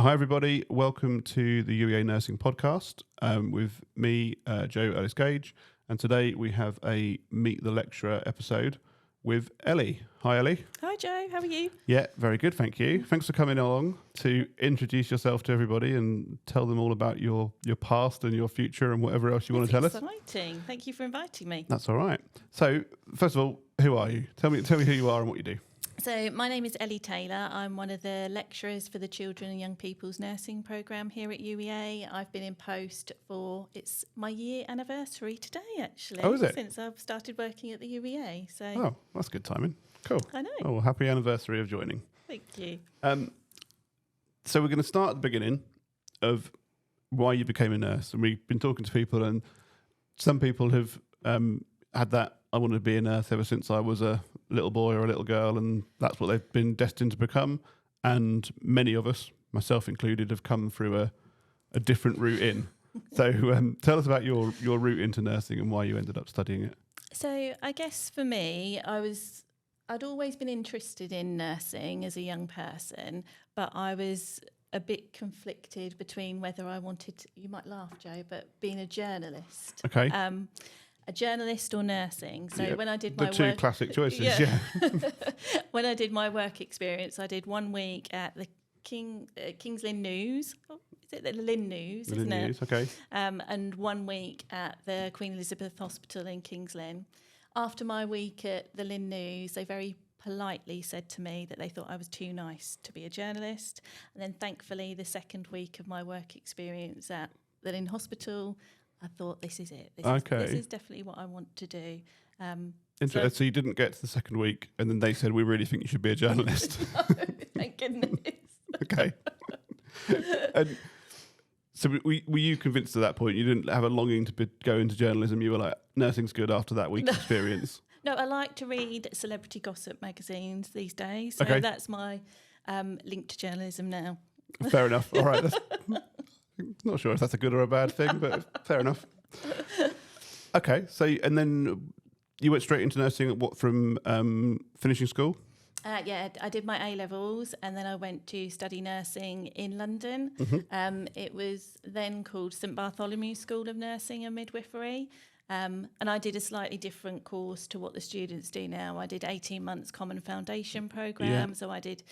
Hi, everybody. Welcome to the UEA Nursing Podcast with me, Joe Ellis Gage. And today we have a Meet the Lecturer episode with Ellie. Hi, Ellie. Hi, Joe. How are you? Yeah, very good. Thank you. Thanks for coming along to introduce yourself to everybody and tell them all about your past and your future and whatever else you want to tell us. Exciting. Thank you for inviting me. That's all right. So, first of all, who are you? Tell me who you are and what you do. So my name is Ellie Taylor. I'm one of the lecturers for the Children and Young People's Nursing Programme here at UEA. I've been in post it's my year anniversary today, actually. Oh, is it? Since I've started working at the UEA. So Oh, that's good timing. Cool. I know. Oh, well, happy anniversary of joining. Thank you. So we're going to start at the beginning of why you became a nurse. And we've been talking to people, and some people have had that, I wanted to be a nurse ever since I was a little boy or a little girl, and that's what they've been destined to become. And many of us, myself included, have come through a different route in. So tell us about your route into nursing and why you ended up studying it. So I guess for me, I'd always been interested in nursing as a young person, but I was a bit conflicted between whether I wanted, you might laugh, Joe, but being a journalist. Okay. A journalist or nursing. So when I did my the two classic choices, yeah. When I did my work experience, I did 1 week at the King's Lynn News. Oh, is it the Lynn News, The isn't Lynn it? News, okay. And 1 week at the Queen Elizabeth Hospital in King's Lynn. After my week at the Lynn News, they very politely said to me that they thought I was too nice to be a journalist. And then thankfully, the second week of my work experience at the Lynn Hospital, I thought, this is it. This is definitely what I want to do. So you didn't get to the second week, and then they said, we really think you should be a journalist. No, thank goodness. Okay. And so were you convinced at that point? You didn't have a longing to go into journalism? You were like, nursing's good after that week's experience? No, I like to read celebrity gossip magazines these days. So that's my link to journalism now. Fair enough. All right. Not sure if that's a good or a bad thing, but fair enough. Okay. So, and then you went straight into nursing from finishing school? Yeah, I did my A-levels and then I went to study nursing in London. Mm-hmm. It was then called St Bartholomew School of Nursing and Midwifery. And I did a slightly different course to what the students do now. I did 18 months common foundation programme. Yeah. So I did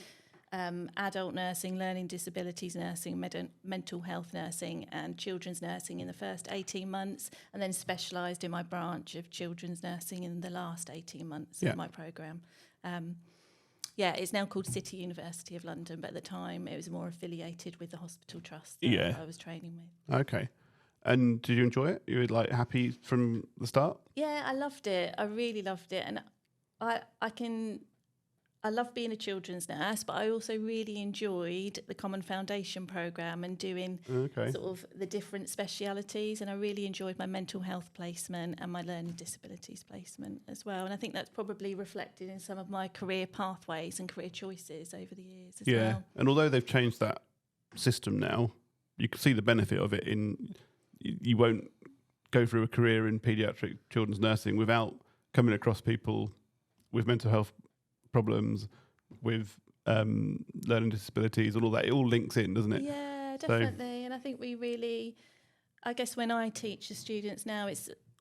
adult nursing, learning disabilities nursing, mental health nursing and children's nursing in the first 18 months, and then specialised in my branch of children's nursing in the last 18 months of my programme. It's now called City University of London, but at the time it was more affiliated with the hospital trust that I was training with. Okay. And did you enjoy it? You were happy from the start? Yeah, I loved it. I really loved it. And I love being a children's nurse, but I also really enjoyed the Common Foundation programme and doing sort of the different specialities. And I really enjoyed my mental health placement and my learning disabilities placement as well. And I think that's probably reflected in some of my career pathways and career choices over the years as well. Yeah, and although they've changed that system now, you can see the benefit of it in you won't go through a career in paediatric children's nursing without coming across people with mental health problems, with learning disabilities and all that. It all links in, doesn't it? Yeah, definitely. And I think I guess when I teach the students now,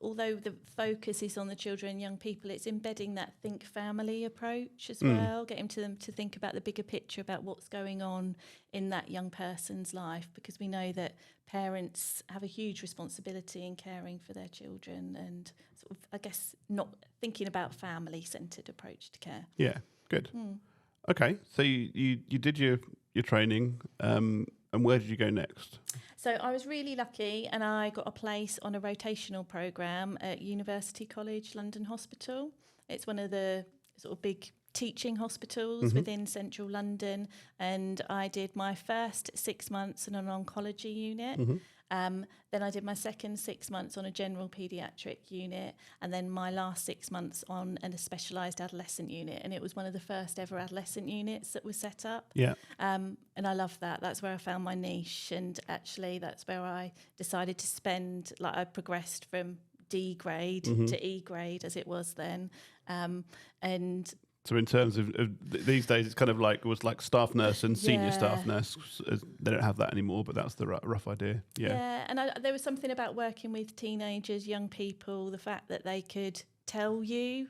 although the focus is on the children and young people, it's embedding that think family approach as well, getting them to think about the bigger picture about what's going on in that young person's life, because we know that parents have a huge responsibility in caring for their children and sort of, I guess, not thinking about family-centred approach to care. Yeah, good. Okay, so you did your training, and where did you go next? So I was really lucky and I got a place on a rotational programme at University College London Hospital. It's one of the sort of big teaching hospitals within central London, and I did my first 6 months in an oncology unit. Then I did my second 6 months on a general paediatric unit, and then my last 6 months on a specialised adolescent unit. And it was one of the first ever adolescent units that was set up. Yeah. And I love that. That's where I found my niche. And actually, that's where I decided to spend, I progressed from D grade to E grade as it was then. And So in terms of these days, it's kind of like it was like staff nurse and senior Yeah. staff nurse. They don't have that anymore, but that's the rough idea. Yeah. Yeah, and there was something about working with teenagers, young people, the fact that they could tell you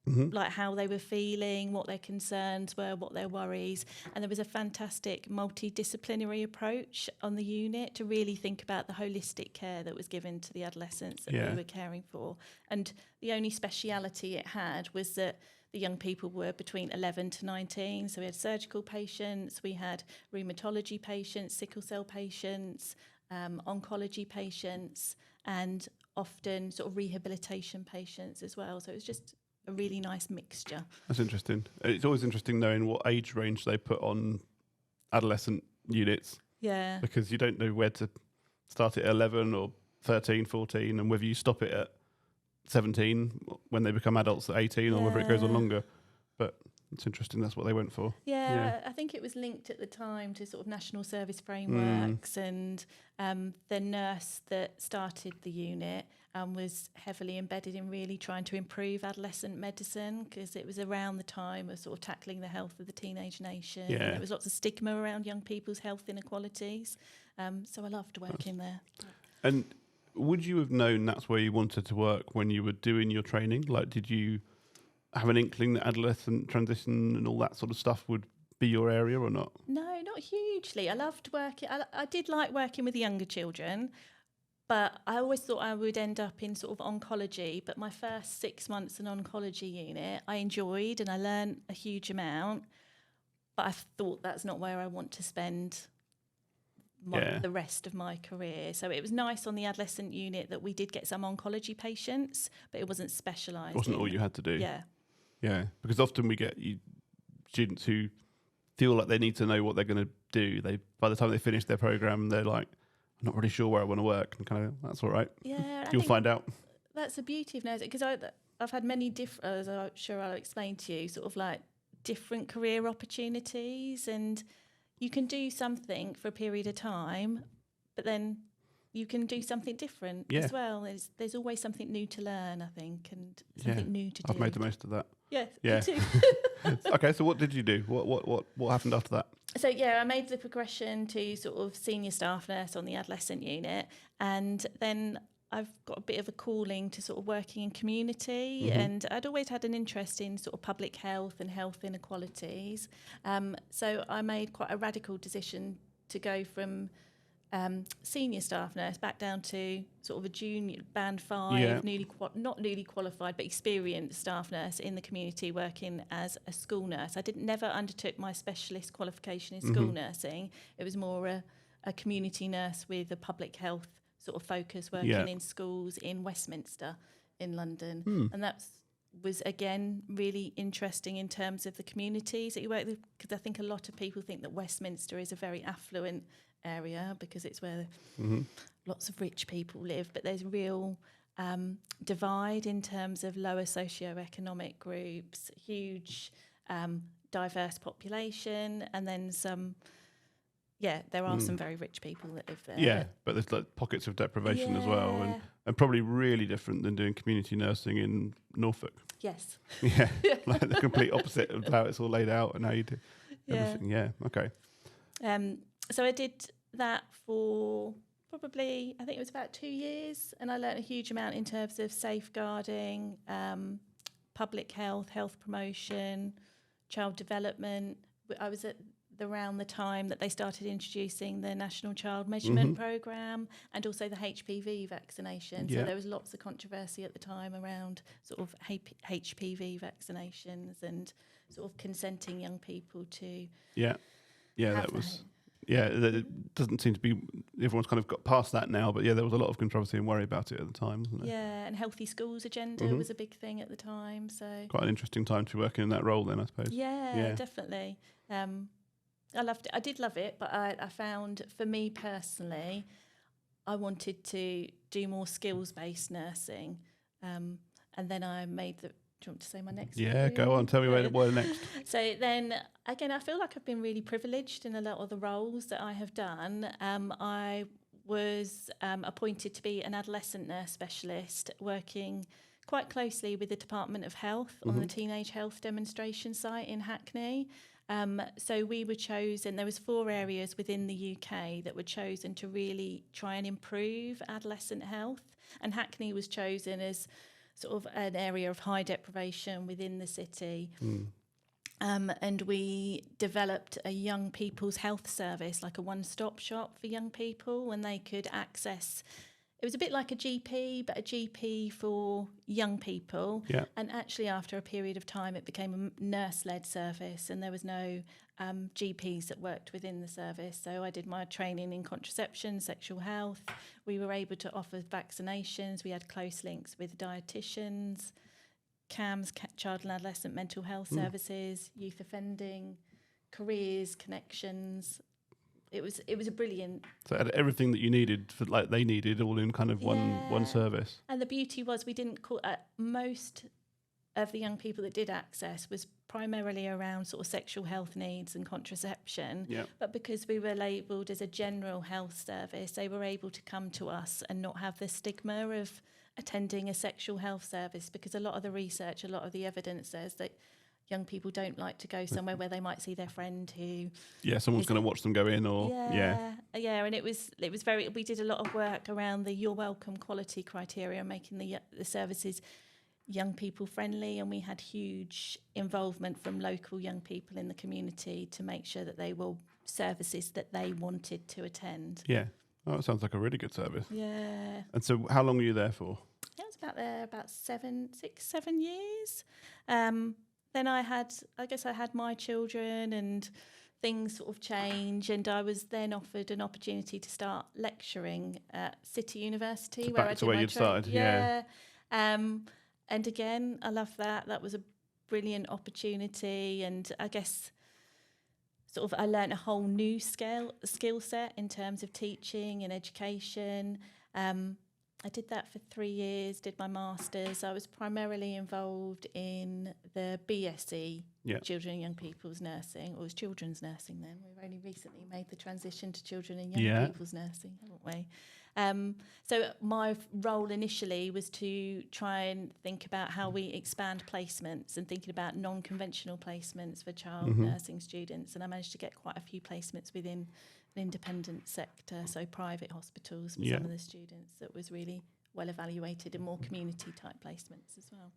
like how they were feeling, what their concerns were, what their worries. And there was a fantastic multidisciplinary approach on the unit to really think about the holistic care that was given to the adolescents that we were caring for. And the only speciality it had was that the young people were between 11 to 19. So we had surgical patients, we had rheumatology patients, sickle cell patients, oncology patients, and often sort of rehabilitation patients as well. So it was just a really nice mixture. That's interesting. It's always interesting knowing what age range they put on adolescent units. Yeah. Because you don't know where to start it at 11 or 13, 14, and whether you stop it at 17 when they become adults at 18 or whether it goes on longer. But it's interesting that's what they went for. Yeah, I think it was linked at the time to sort of national service frameworks and the nurse that started the unit was heavily embedded in really trying to improve adolescent medicine because it was around the time of sort of tackling the health of the teenage nation. Yeah. And there was lots of stigma around young people's health inequalities. So I loved working there. And would you have known that's where you wanted to work when you were doing your training? Like, did you have an inkling that adolescent transition and all that sort of stuff would be your area or not? No, not hugely. I loved working. I did like working with younger children, but I always thought I would end up in sort of oncology. But my first 6 months in oncology unit, I enjoyed and I learned a huge amount. But I thought that's not where I want to spend the rest of my career. So it was nice on the adolescent unit that we did get some oncology patients, but it wasn't specialised. It wasn't all you had to do. Yeah. Yeah, because often we get students who feel like they need to know what they're going to do. By the time they finish their program, they're like, I'm not really sure where I want to work. And kind of, that's all right. Yeah. You'll find out. That's the beauty of nursing, because I've had many different, as I'm sure I'll explain to you, sort of like different career opportunities, and you can do something for a period of time, but then you can do something different as well. There's always something new to learn, I think, and something new to do. I've made the most of that. Yes, Yeah. me too. Okay, so what did you do? What happened after that? So I made the progression to sort of senior staff nurse on the adolescent unit, and then I've got a bit of a calling to sort of working in community, and I'd always had an interest in sort of public health and health inequalities. So I made quite a radical decision to go from senior staff nurse back down to sort of a junior band 5, not newly qualified but experienced staff nurse in the community, working as a school nurse. I never undertook my specialist qualification in school nursing. It was more a community nurse with a public health sort of focus, working in schools in Westminster in London. And that was again really interesting in terms of the communities that you work with, because I think a lot of people think that Westminster is a very affluent area because it's where lots of rich people live, but there's real divide in terms of lower socioeconomic groups, huge diverse population, and then some there are some very rich people that live there. Yeah, but there's like pockets of deprivation as well, and probably really different than doing community nursing in Norfolk. Yes. Yeah, like the complete opposite of how it's all laid out and how you do everything. Yeah, okay. So I did that for probably, I think it was about 2 years, and I learned a huge amount in terms of safeguarding, public health, health promotion, child development. I was at around the time that they started introducing the National Child Measurement Programme and also the HPV vaccination. So there was lots of controversy at the time around sort of HPV vaccinations and sort of consenting young people to it doesn't seem to be, everyone's kind of got past that now, but there was a lot of controversy and worry about it at the time, wasn't there? Yeah, and healthy schools agenda was a big thing at the time. So quite an interesting time to be working in that role then, I suppose. Yeah, definitely. I loved it. I did love it, but I found, for me personally, I wanted to do more skills-based nursing. And then I made the... Do you want to say my next one? Yeah, go on. Tell me where next. So then, again, I feel like I've been really privileged in a lot of the roles that I have done. I was appointed to be an adolescent nurse specialist, working quite closely with the Department of Health on the Teenage Health Demonstration site in Hackney. So we were chosen, there was 4 areas within the UK that were chosen to really try and improve adolescent health. And Hackney was chosen as sort of an area of high deprivation within the city. And we developed a young people's health service, like a one-stop shop for young people, and they could access. It was a bit like a GP, but a GP for young people. Yeah. And actually, after a period of time, it became a nurse-led service, and there was no GPs that worked within the service. So I did my training in contraception, sexual health. We were able to offer vaccinations. We had close links with dietitians, CAMS, child and adolescent mental health services, youth offending, careers, connections. It was a brilliant. So it had everything that you needed for, like, they needed, all in kind of one service. And the beauty was we didn't call most of the young people that did access was primarily around sort of sexual health needs and contraception. Yeah. But because we were labelled as a general health service, they were able to come to us and not have the stigma of attending a sexual health service, because a lot of the research, a lot of the evidence says that young people don't like to go somewhere where they might see their friend who someone's going to watch them go in, or and it was very, we did a lot of work around the You're Welcome quality criteria, making the services young people friendly, and we had huge involvement from local young people in the community to make sure that they were services that they wanted to attend. That sounds like a really good service. And so how long were you there for? I was about 7 years. Then I had my children, and things sort of change, and I was then offered an opportunity to start lecturing at City University, So where back I to did where my you'd started, and again, I love that. That was a brilliant opportunity, and I guess sort of I learnt a whole new skill set in terms of teaching and education. I did that for 3 years, did my master's. I was primarily involved in the BSc, Children and Young People's Nursing, or it was Children's Nursing then. We've only recently made the transition to Children and Young People's Nursing, haven't we? So my role initially was to try and think about how we expand placements and thinking about non-conventional placements for child nursing students. And I managed to get quite a few placements within an independent sector, so private hospitals for some of the students. That was really well evaluated, and more community type placements as well.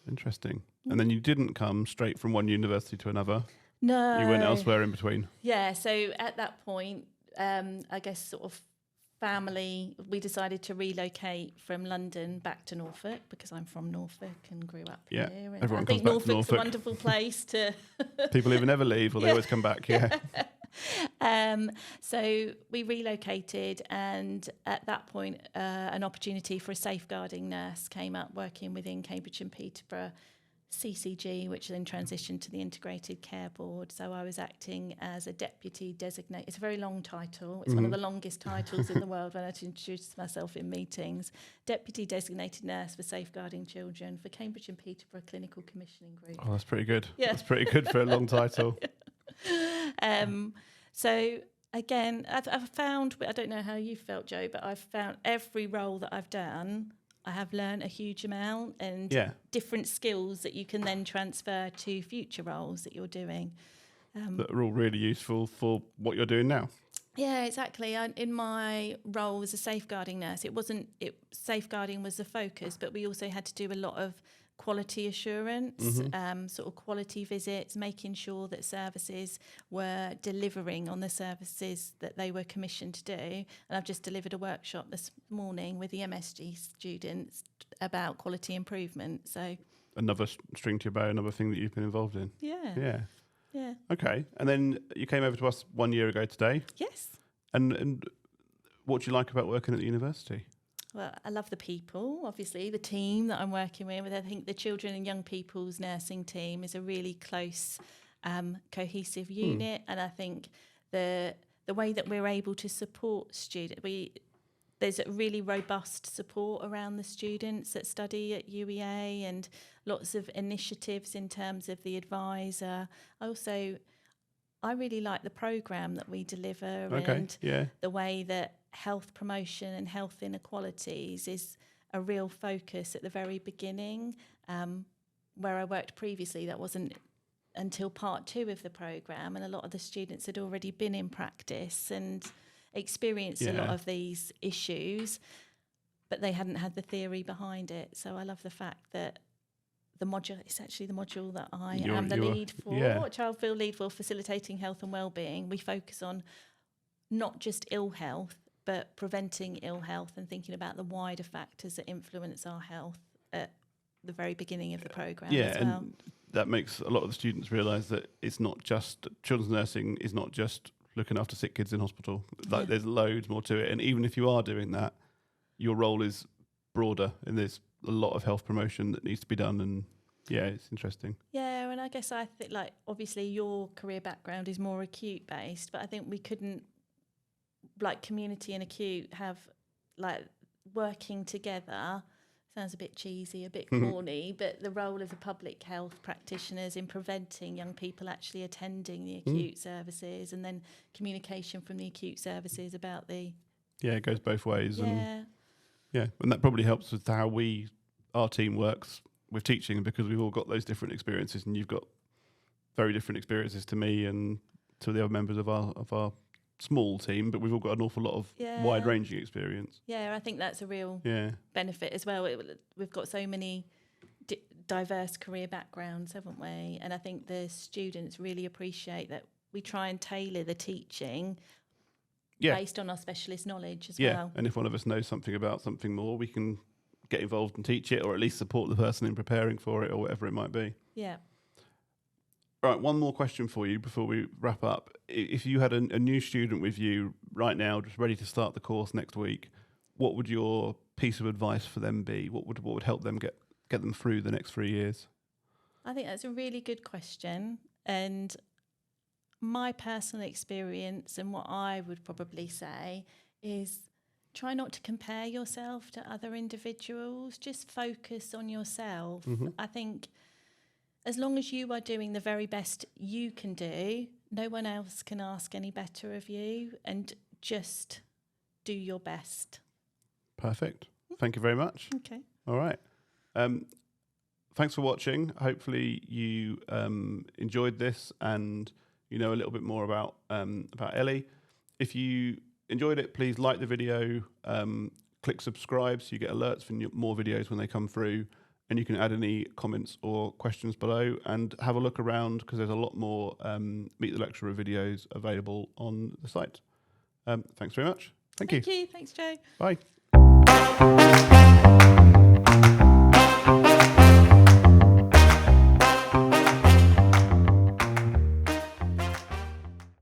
Interesting. And then you didn't come straight from one university to another. No. You went elsewhere in between. Yeah, so at that point, I guess sort of family, we decided to relocate from London back to Norfolk, because I'm from Norfolk and grew up here. And everyone I think comes back to Norfolk's Norfolk. a wonderful place to... People either never leave or they always come back, So we relocated, and at that point, an opportunity for a safeguarding nurse came up working within Cambridge and Peterborough CCG, which then transitioned to the Integrated Care Board. So I was acting as a deputy designated. It's a very long title. It's one of the longest titles in the world when I had to introduce myself in meetings. Deputy designated nurse for safeguarding children for Cambridge and Peterborough Clinical Commissioning Group. Oh, that's pretty good. Yeah. That's pretty good for a long title. So again, I've found, I don't know how you felt, Joe, but I've found every role that I've done, I have learned a huge amount, and different skills that you can then transfer to future roles that you're doing. That are all really useful for what you're doing now. Yeah, exactly. In my role as a safeguarding nurse, safeguarding was the focus, but we also had to do a lot of quality assurance, sort of quality visits, making sure that services were delivering on the services that they were commissioned to do. And I've just delivered a workshop this morning with the MSG students about quality improvement. So another string to your bow, another thing that you've been involved in. Yeah. Okay. And then you came over to us 1 year ago today. Yes. And what do you like about working at the university? Well, I love the people, obviously, the team that I'm working with. I think the Children and Young People's Nursing team is a really close, cohesive unit. And I think the way that we're able to support students, there's a really robust support around the students that study at UEA, and lots of initiatives in terms of the advisor. I really like the programme that we deliver, and the way that health promotion and health inequalities is a real focus at the very beginning. Where I worked previously, that wasn't until part 2 of the programme, and a lot of the students had already been in practice and experienced a lot of these issues, but they hadn't had the theory behind it. So I love the fact that the module, it's actually the module that I am the lead for, child field lead for facilitating health and wellbeing. We focus on not just ill health, but preventing ill health and thinking about the wider factors that influence our health at the very beginning of the programme as well. And that makes a lot of the students realise that it's not just, children's nursing is not just looking after sick kids in hospital. Like there's loads more to it. And even if you are doing that, your role is broader, and there's a lot of health promotion that needs to be done. And yeah, it's interesting. Yeah, and I guess I think, like, obviously your career background is more acute based, but I think we couldn't, like, community and acute have, like, working together. Sounds a bit cheesy, a bit corny, but the role of the public health practitioners in preventing young people actually attending the acute services, and then communication from the acute services about the... Yeah, it goes both ways. Yeah. And that probably helps with how our team works with teaching, because we've all got those different experiences, and you've got very different experiences to me and to the other members of our small team, but we've all got an awful lot of wide-ranging experience. Yeah, I think that's a real benefit as well. We've got so many diverse career backgrounds, haven't we? And I think the students really appreciate that we try and tailor the teaching based on our specialist knowledge as well. And if one of us knows something about something more, we can get involved and teach it, or at least support the person in preparing for it, or whatever it might be. Yeah. Right, one more question for you before we wrap up. If you had a new student with you right now, just ready to start the course next week, what would your piece of advice for them be? What would help them get them through the next 3 years? I think that's a really good question. And my personal experience, and what I would probably say, is try not to compare yourself to other individuals. Just focus on yourself. I think as long as you are doing the very best you can do, no one else can ask any better of you, and just do your best. Perfect. Thank you very much. Okay. All right. Thanks for watching. Hopefully you enjoyed this and you know a little bit more about Ellie. If you enjoyed it, please like the video, click subscribe so you get alerts for more videos when they come through. And you can add any comments or questions below, and have a look around, because there's a lot more Meet the Lecturer videos available on the site. Thanks very much. Thank you. Thank you. Thanks, Joe. Bye.